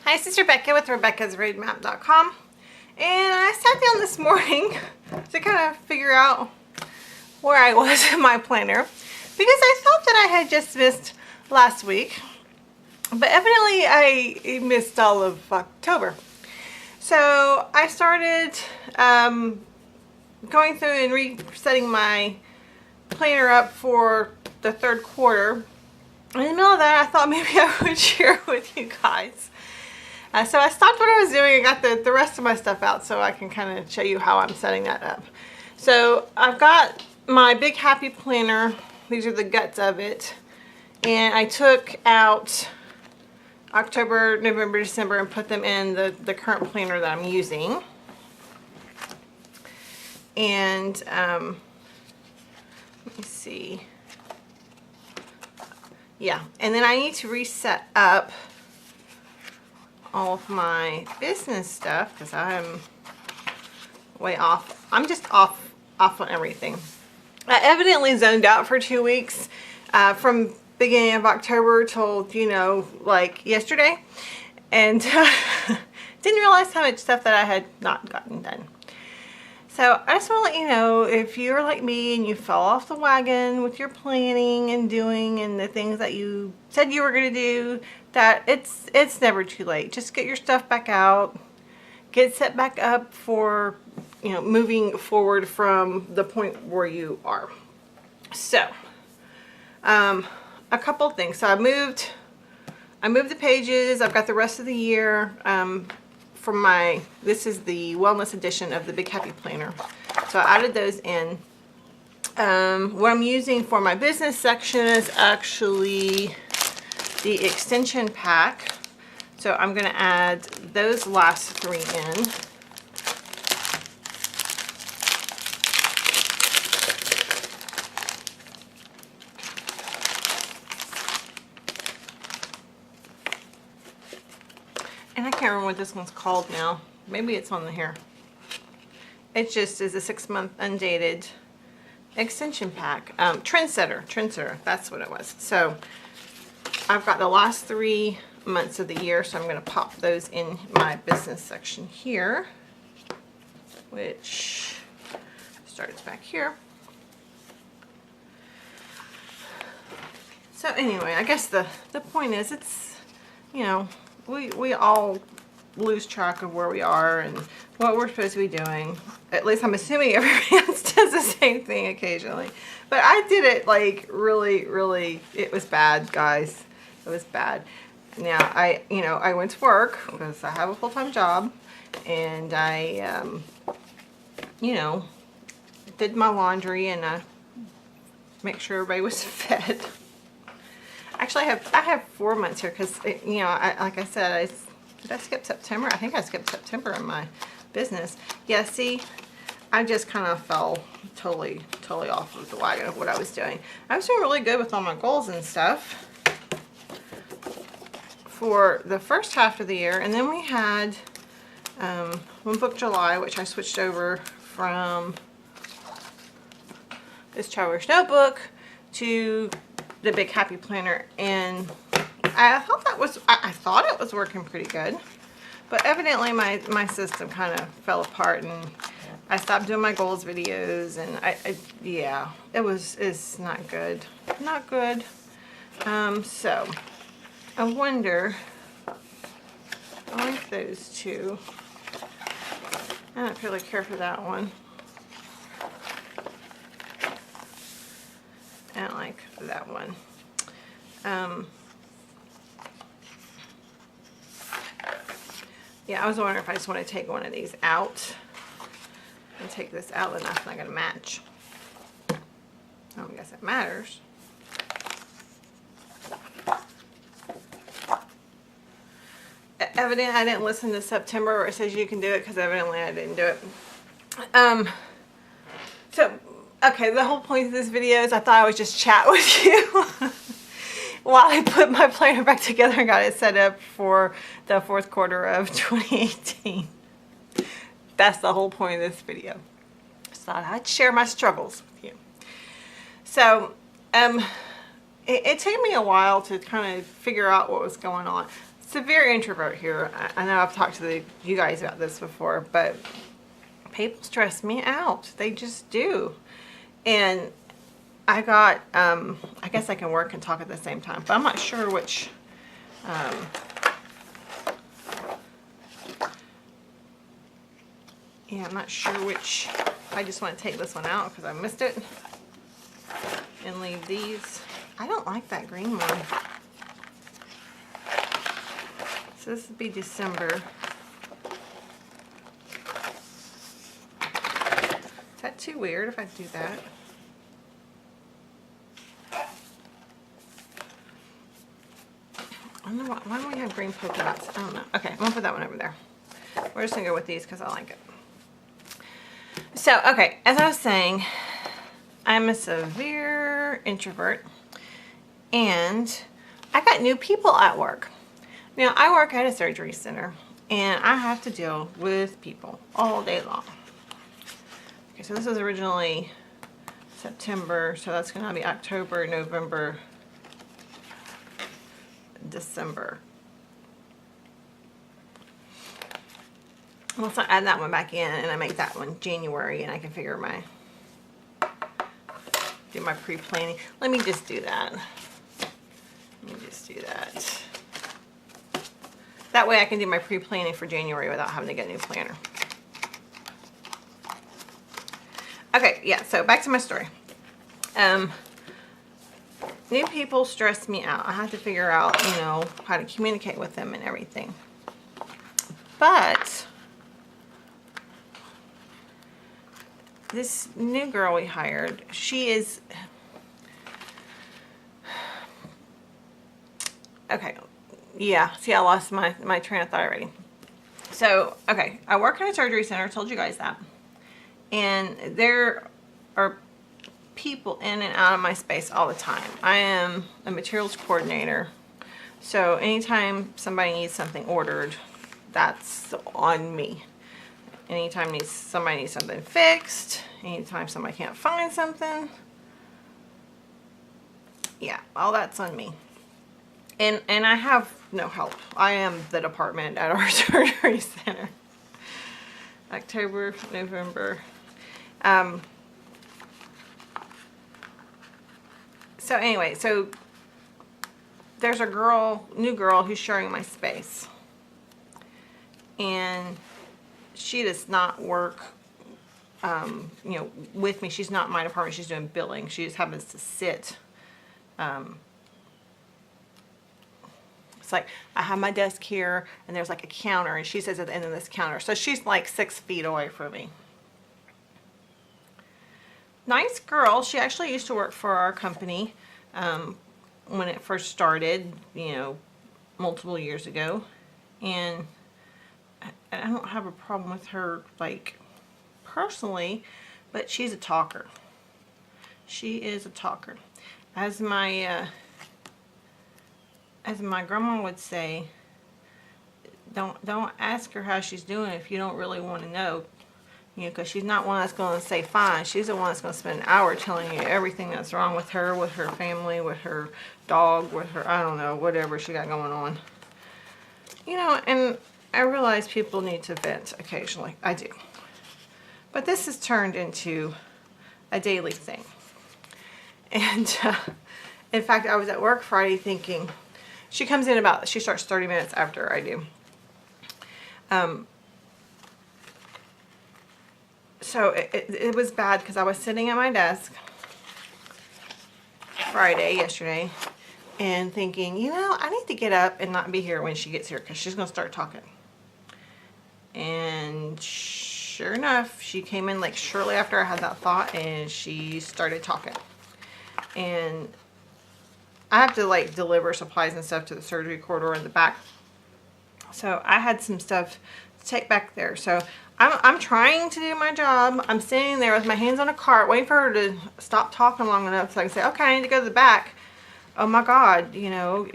Hi, this is Rebecca with RebeccasRoadmap.com, and I sat down this morning to kind of figure out where I was in my planner because I thought that I had just missed last week, but evidently I missed all of October. So I started going through and resetting my planner up for the third quarter. In the middle of that, I thought maybe I would share with you guys. So I stopped what I was doing and got the rest of my stuff out so I can kind of show you how I'm setting that up. So I've got my Big Happy Planner. These are the guts of it. And I took out October, November, December and put them in the current planner that I'm using. And let me see. Yeah, and then I need to reset up all of my business stuff because I'm way off. I'm just off on everything. I evidently zoned out for 2 weeks from beginning of October till, you know, like yesterday, and didn't realize how much stuff that I had not gotten done. So I just want to let you know, if you're like me and you fell off the wagon with your planning and doing and the things that you said you were going to do, that it's never too late. Just get your stuff back out, get set back up for, you know, moving forward from the point where you are. So a couple things. So I moved the pages. I've got the rest of the year. For this is the wellness edition of the Big Happy Planner. So I added those in. What I'm using for my business section is actually the extension pack. So I'm going to add those last 3 in. And I can't remember what this one's called now. Maybe it's on here. It just is a 6-month undated extension pack. Trendsetter, that's what it was. So I've got the last 3 months of the year, so I'm going to pop those in my business section here, which starts back here. So anyway, I guess the point is, it's, you know, we all lose track of where we are and what we're supposed to be doing. At least I'm assuming everybody else does the same thing occasionally. But I did it like really, it was bad, guys. It was bad. Now I went to work because I have a full-time job, and I, did my laundry and make sure everybody was fed. Actually, I have 4 months here because, you know, like I said, did I skip September? I think I skipped September in my business. Yeah, see, I just kind of fell totally off of the wagon of what I was doing. I was doing really good with all my goals and stuff for the first half of the year, and then we had one book July, which I switched over from this Traveler's Notebook to the Big Happy Planner, and I thought it was working pretty good, but evidently my system kind of fell apart, and I stopped doing my goals videos, and yeah, it's not good, so I wonder, I like those two. I don't really care for that one. I don't like that one. Yeah, I was wondering if I just want to take one of these out and take this out, and that's not going to match. I don't guess it matters. Evidently, I didn't listen to September where it says you can do it, because evidently I didn't do it. Okay, the whole point of this video is I thought I would just chat with you while I put my planner back together and got it set up for the fourth quarter of 2018. That's the whole point of this video. Just thought I'd share my struggles with you. So, it took me a while to kind of figure out what was going on. severe introvert here. I know I've talked to you guys about this before, but people stress me out. They just do. And I got, I guess I can work and talk at the same time, but I'm not sure which, yeah, I'm not sure which. I just want to take this one out because I missed it and leave these. I don't like that green one. So this would be December. Is that too weird if I do that? I don't know why don't we have green polka dots? I don't know. Okay, I'm gonna put that one over there. We're just gonna go with these because I like it. So, okay, as I was saying, I'm a severe introvert and I got new people at work. Now, I work at a surgery center and I have to deal with people all day long. Okay, so this was originally September, so that's gonna be October, November, December. Once I add that one back in and I make that one January and I can figure do my pre-planning. Let me just do that. Let me just do that. That way I can do my pre-planning for January without having to get a new planner. Okay, yeah, so back to my story. New people stress me out. I have to figure out, you know, how to communicate with them and everything. But this new girl we hired, she is, okay, yeah, see, I lost my train of thought already. So, okay, I work in a surgery center, I told you guys that. And there are people in and out of my space all the time. I am a materials coordinator. So anytime somebody needs something ordered, that's on me. Anytime somebody needs something fixed, anytime somebody can't find something, yeah, all that's on me. And I have no help. I am the department at our surgery center. October, November. So anyway, so there's a new girl who's sharing my space. And she does not work, you know, with me. She's not in my department. She's doing billing. She just happens to sit. It's like I have my desk here, and there's like a counter, and she sits at the end of this counter. So she's like 6 feet away from me. Nice girl. She actually used to work for our company when it first started, you know, multiple years ago. And I don't have a problem with her, like, personally, but she's a talker. She is a talker. As my grandma would say, don't ask her how she's doing if you don't really want to know. You know, because she's not one that's going to say fine. She's the one that's going to spend an hour telling you everything that's wrong with her family, with her dog, with her, I don't know, whatever she got going on. You know, and I realize people need to vent occasionally. I do. But this has turned into a daily thing. And in fact, I was at work Friday thinking, she comes in she starts 30 minutes after I do. So it was bad because I was sitting at my desk yesterday, and thinking, you know, I need to get up and not be here when she gets here because she's going to start talking. And sure enough, she came in like shortly after I had that thought, and she started talking. And I have to like deliver supplies and stuff to the surgery corridor in the back. So I had some stuff to take back there. So I'm trying to do my job. I'm standing there with my hands on a cart, waiting for her to stop talking long enough so I can say, okay, I need to go to the back. Oh my God, you know,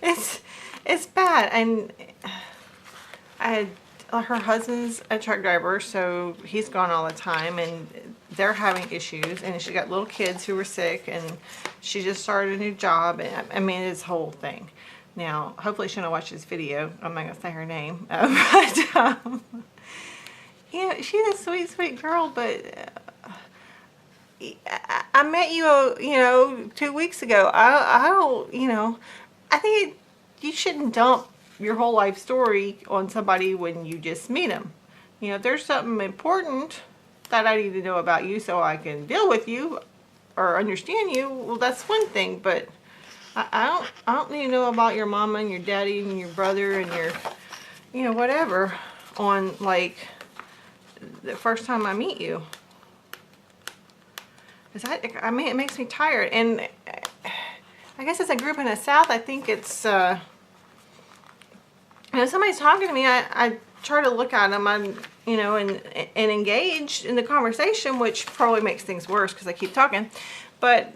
it's bad. And her husband's a truck driver, so he's gone all the time, and they're having issues. And she got little kids who were sick, and she just started a new job. And I mean, this whole thing. Now, hopefully she don't watch this video. I'm not going to say her name. Yeah, she's a sweet, sweet girl, but I met you, 2 weeks ago. I don't, I think you shouldn't dump your whole life story on somebody when you just meet them. If there's something important that I need to know about you so I can deal with you or understand you, well, that's one thing, but I don't need to know about your mama and your daddy and your brother and your, whatever on, like, the first time I meet you. Because it makes me tired. And I guess as a group in the South, I think it's, if somebody's talking to me, I try to look at them, and engage in the conversation, which probably makes things worse because I keep talking. But,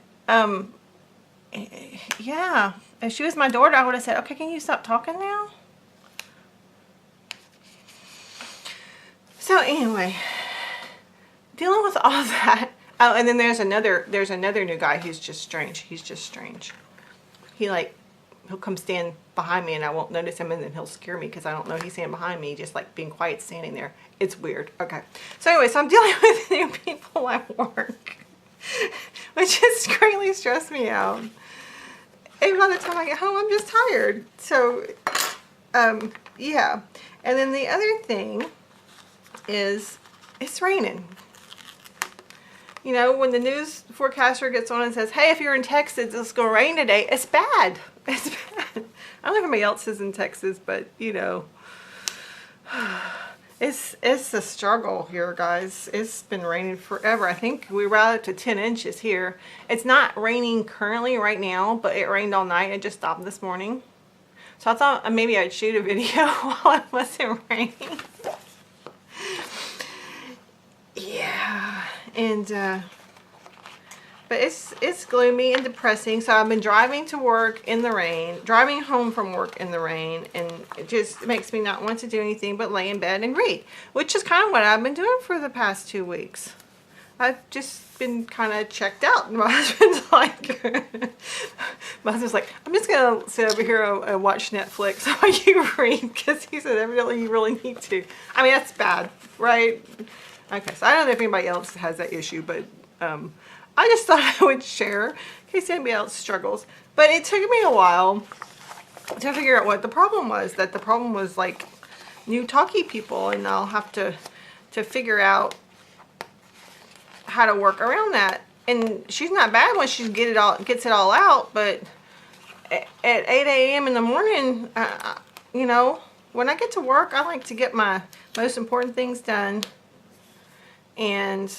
yeah, if she was my daughter, I would have said, okay, can you stop talking now? So anyway, dealing with all that. Oh, and then there's another new guy who's just strange. He's just strange. He'll come stand behind me and I won't notice him, and then he'll scare me because I don't know he's standing behind me, just like being quiet standing there. It's weird. Okay. So anyway, so I'm dealing with new people at work, which has greatly stressed me out. And by the time I get home, I'm just tired. So, yeah. And then the other thing is it's raining. When the news forecaster gets on and says, hey, if you're in Texas, it's going to rain today, it's bad. It's bad. I don't know if anybody else is in Texas, but, it's a struggle here, guys. It's been raining forever. I think we were up to 10 inches here. It's not raining currently right now, but it rained all night. It just stopped this morning. So I thought maybe I'd shoot a video while it wasn't raining. Yeah, and but it's gloomy and depressing. So I've been driving to work in the rain, driving home from work in the rain, and it just makes me not want to do anything but lay in bed and read, which is kind of what I've been doing for the past 2 weeks. I've just been kind of checked out. My husband's like, I'm just gonna sit over here and watch Netflix while you read, because he said evidently you really need to. I mean, that's bad, right? Okay, so I don't know if anybody else has that issue, but I just thought I would share in case anybody else struggles. But it took me a while to figure out what the problem was. That the problem was like new talky people, and I'll have to figure out how to work around that. And she's not bad when she gets it all out, but at 8 a.m. in the morning, when I get to work, I like to get my most important things done. And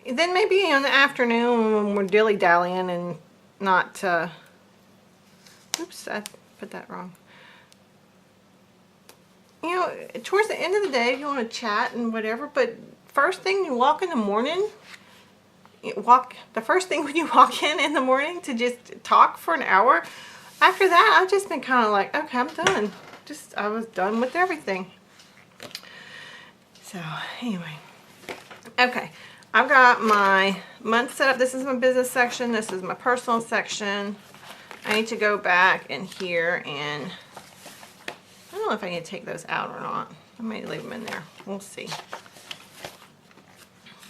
then maybe in the afternoon when we're dilly-dallying and not, oops, I put that wrong. Towards the end of the day, you want to chat and whatever, but first thing you walk in the morning, the first thing when you walk in the morning to just talk for an hour, after that, I've just been kind of like, okay, I'm done. I was done with everything. So, anyway. Okay, I've got my month set up. This is my business section. This is my personal section. I need to go back in here, and I don't know if I need to take those out or not. I might leave them in there. We'll see.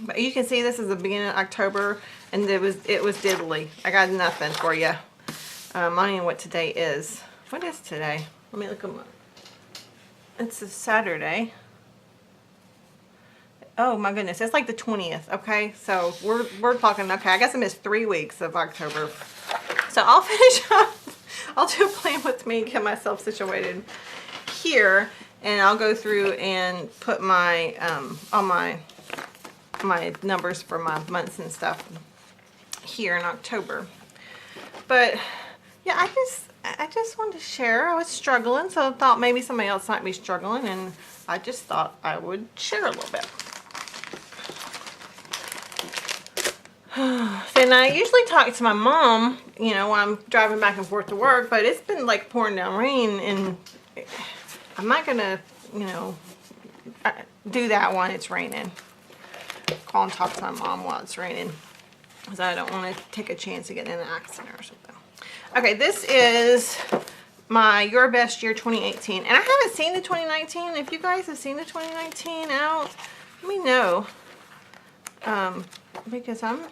But you can see this is the beginning of October, and it was diddly. I got nothing for you. I don't even know what today is. What is today? Let me look them up. It's a Saturday. Oh my goodness, it's like the 20th, okay? So we're talking, okay, I guess I missed 3 weeks of October. So I'll finish up, I'll do a plan with me, get myself situated here, and I'll go through and put my, all my numbers for my months and stuff here in October. But yeah, I just wanted to share. I was struggling, so I thought maybe somebody else might be struggling, and I just thought I would share a little bit. And I usually talk to my mom, when I'm driving back and forth to work, but it's been like pouring down rain, and I'm not gonna, do that when it's raining. Call and talk to my mom while it's raining, because I don't want to take a chance of getting in an accident or something. Okay, this is my Your Best Year 2018. And I haven't seen the 2019. If you guys have seen the 2019 out, let me know. Because I'm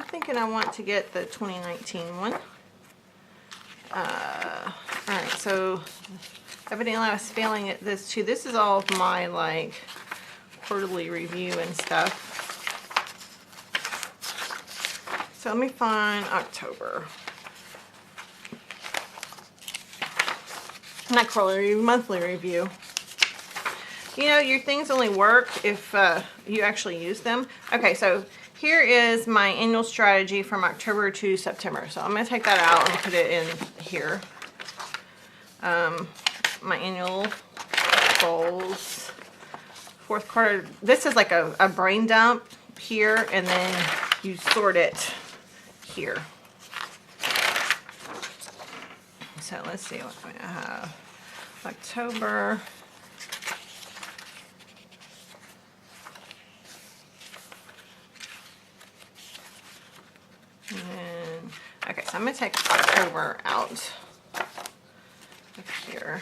thinking I want to get the 2019 one. Alright, so evidently I was failing at this too. This is all of my like quarterly review and stuff. So let me find October. Not quarterly review, monthly review. You know, your things only work if you actually use them. Okay, so here is my annual strategy from October to September. So I'm going to take that out and put it in here. My annual goals. Fourth quarter. This is like a brain dump here, and then you sort it here. So let's see what I have. October. And, okay, so I'm going to take October out of here.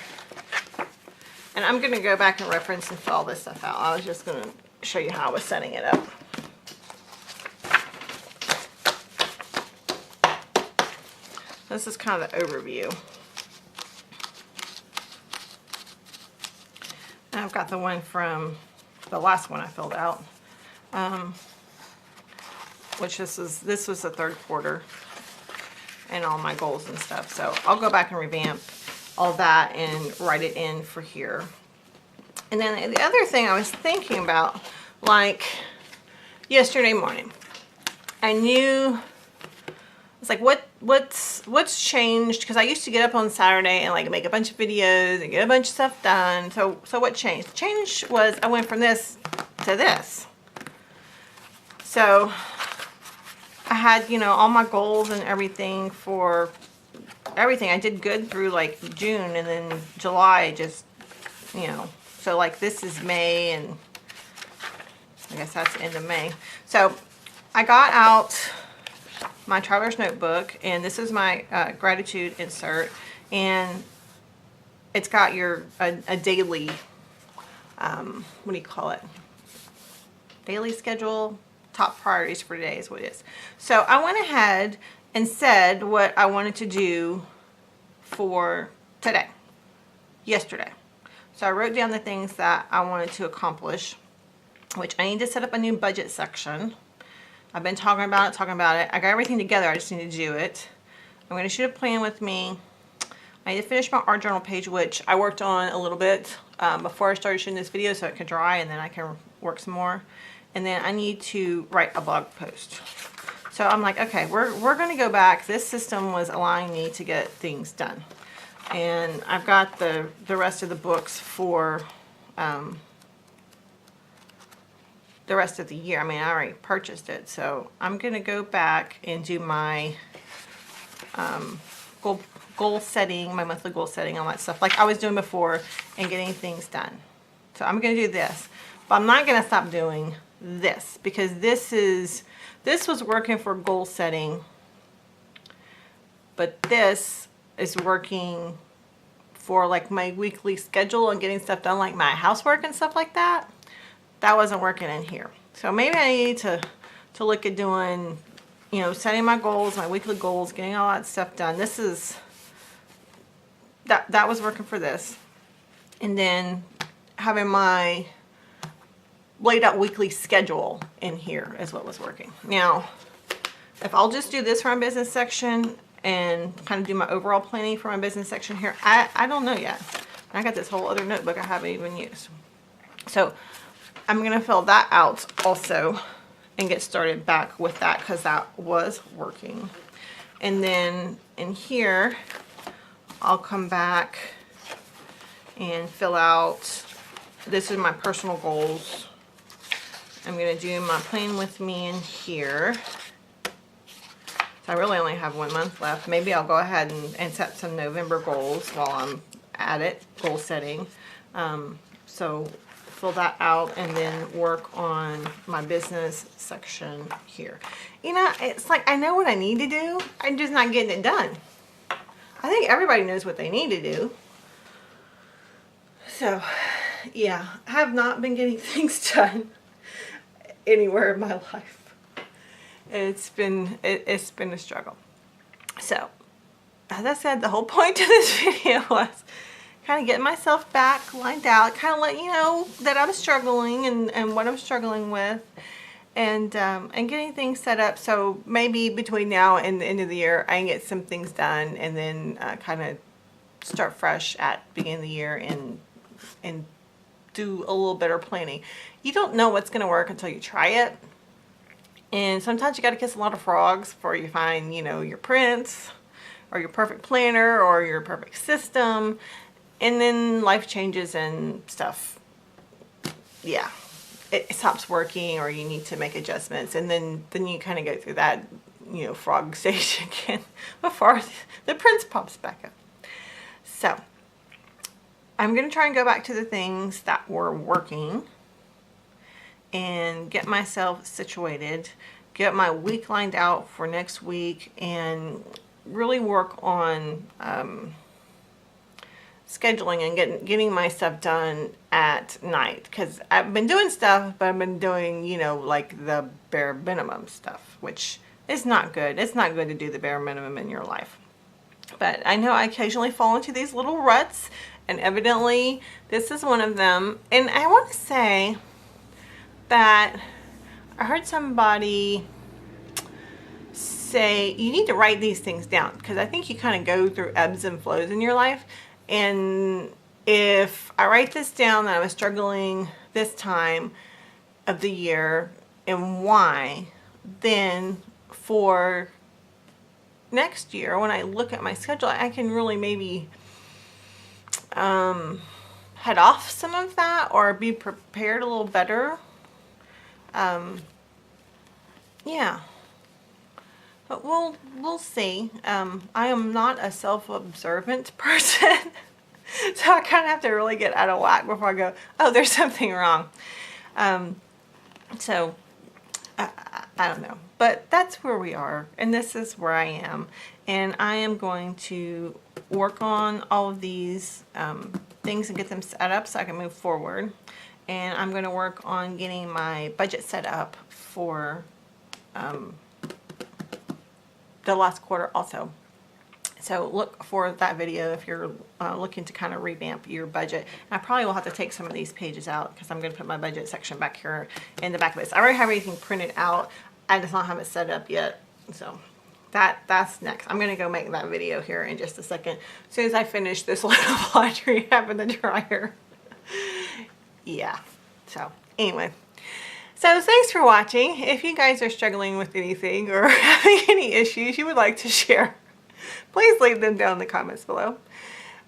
And I'm going to go back and reference and fill all this stuff out. I was just going to show you how I was setting it up. This is kind of the overview. And I've got the one from the last one I filled out. Which this was the third quarter and all my goals and stuff. So I'll go back and revamp all that and write it in for here. And then the other thing I was thinking about, like yesterday morning, I knew it's like what's changed, because I used to get up on Saturday and like make a bunch of videos and get a bunch of stuff done. So what changed? The change was I went from this to this. So I had, you know, all my goals and everything for everything. I did good through like June, and then July just, you know, so like this is May, and I guess that's the end of May. So I got out my traveler's notebook, and this is my gratitude insert, and it's got your a daily, what do you call it? Daily schedule. Top priorities for today is what it is. So I went ahead and said what I wanted to do for today, yesterday. So I wrote down the things that I wanted to accomplish, which I need to set up a new budget section. I've been talking about it. I got everything together. I just need to do it. I'm going to shoot a plan with me. I need to finish my art journal page, which I worked on a little bit before I started shooting this video so it can dry, and then I can work some more. And then I need to write a blog post. So I'm like, okay, we're going to go back. This system was allowing me to get things done. And I've got the rest of the books for the rest of the year. I mean, I already purchased it. So I'm going to go back and do my goal setting, my monthly goal setting, all that stuff like I was doing before, and getting things done. So I'm going to do this. But I'm not going to stop doing this, because this was working for goal setting, but this is working for like my weekly schedule and getting stuff done, like my housework and stuff like that. That wasn't working in here. So maybe I need to look at doing, you know, setting my goals, my weekly goals, getting all that stuff done. This is that was working for this, and then having my laid out weekly schedule in here is what was working. Now, if I'll just do this for my business section and kind of do my overall planning for my business section here, I don't know yet. I got this whole other notebook I haven't even used. So I'm going to fill that out also and get started back with that, because that was working. And then in here, I'll come back and fill out, this is my personal goals. I'm going to do my plan with me in here. So I really only have 1 month left. Maybe I'll go ahead and set some November goals while I'm at it, goal setting. So fill that out and then work on my business section here. You know, it's like I know what I need to do. I'm just not getting it done. I think everybody knows what they need to do. So, yeah, I have not been getting things done anywhere in my life. It's been a struggle. So, as I said, the whole point of this video was kind of getting myself back lined out, kind of let you know that I'm struggling and what I'm struggling with, and getting things set up so maybe between now and the end of the year I can get some things done, and then kind of start fresh at the beginning of the year and do a little better planning. You don't know what's going to work until you try it, and sometimes you got to kiss a lot of frogs before you find, you know, your prince or your perfect planner or your perfect system, and then life changes and stuff. Yeah, it stops working, or you need to make adjustments, and then you kind of go through that, you know, frog stage again before the prince pops back up. So I'm going to try and go back to the things that were working and get myself situated, get my week lined out for next week, and really work on scheduling and getting my stuff done at night, because I've been doing stuff, but I've been doing, you know, like the bare minimum stuff, which is not good. It's not good to do the bare minimum in your life. But I know I occasionally fall into these little ruts, and evidently this is one of them. And I want to say that I heard somebody say you need to write these things down, because I think you kind of go through ebbs and flows in your life. And if I write this down that I was struggling this time of the year and why, then for next year when I look at my schedule, I can really maybe head off some of that or be prepared a little better. Yeah, but we'll see. I am not a self-observant person, so I kind of have to really get out of whack before I go, oh, there's something wrong. So I don't know, but that's where we are, and this is where I am, and I am going to work on all of these things and get them set up so I can move forward. And I'm going to work on getting my budget set up for the last quarter also. So look for that video if you're looking to kind of revamp your budget. And I probably will have to take some of these pages out, because I'm going to put my budget section back here in the back of this. I already have everything printed out. I just don't have it set up yet. So that's next. I'm going to go make that video here in just a second. As soon as I finish this load of laundry I have in the dryer. Yeah. So anyway. So thanks for watching. If you guys are struggling with anything or having any issues you would like to share, please leave them down in the comments below.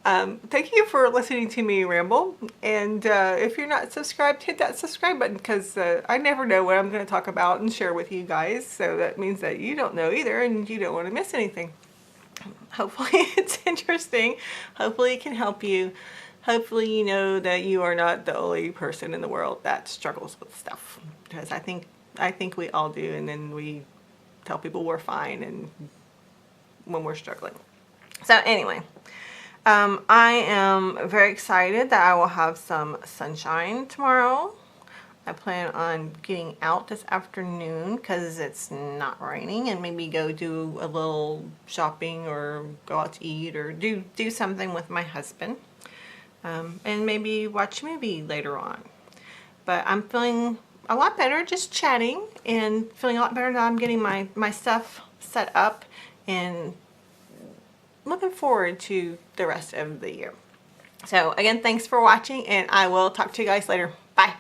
Thank you for listening to me ramble. And if you're not subscribed, hit that subscribe button, because I never know what I'm going to talk about and share with you guys. So that means that you don't know either, and you don't want to miss anything. Hopefully it's interesting. Hopefully it can help you. Hopefully you know that you are not the only person in the world that struggles with stuff. Because I think we all do, and then we tell people we're fine and when we're struggling. So anyway, I am very excited that I will have some sunshine tomorrow. I plan on getting out this afternoon because it's not raining, and maybe go do a little shopping or go out to eat or do something with my husband. And maybe watch a movie later on. But I'm feeling a lot better just chatting, and feeling a lot better now I'm getting my stuff set up, and looking forward to the rest of the year. So again, thanks for watching, and I will talk to you guys later. Bye.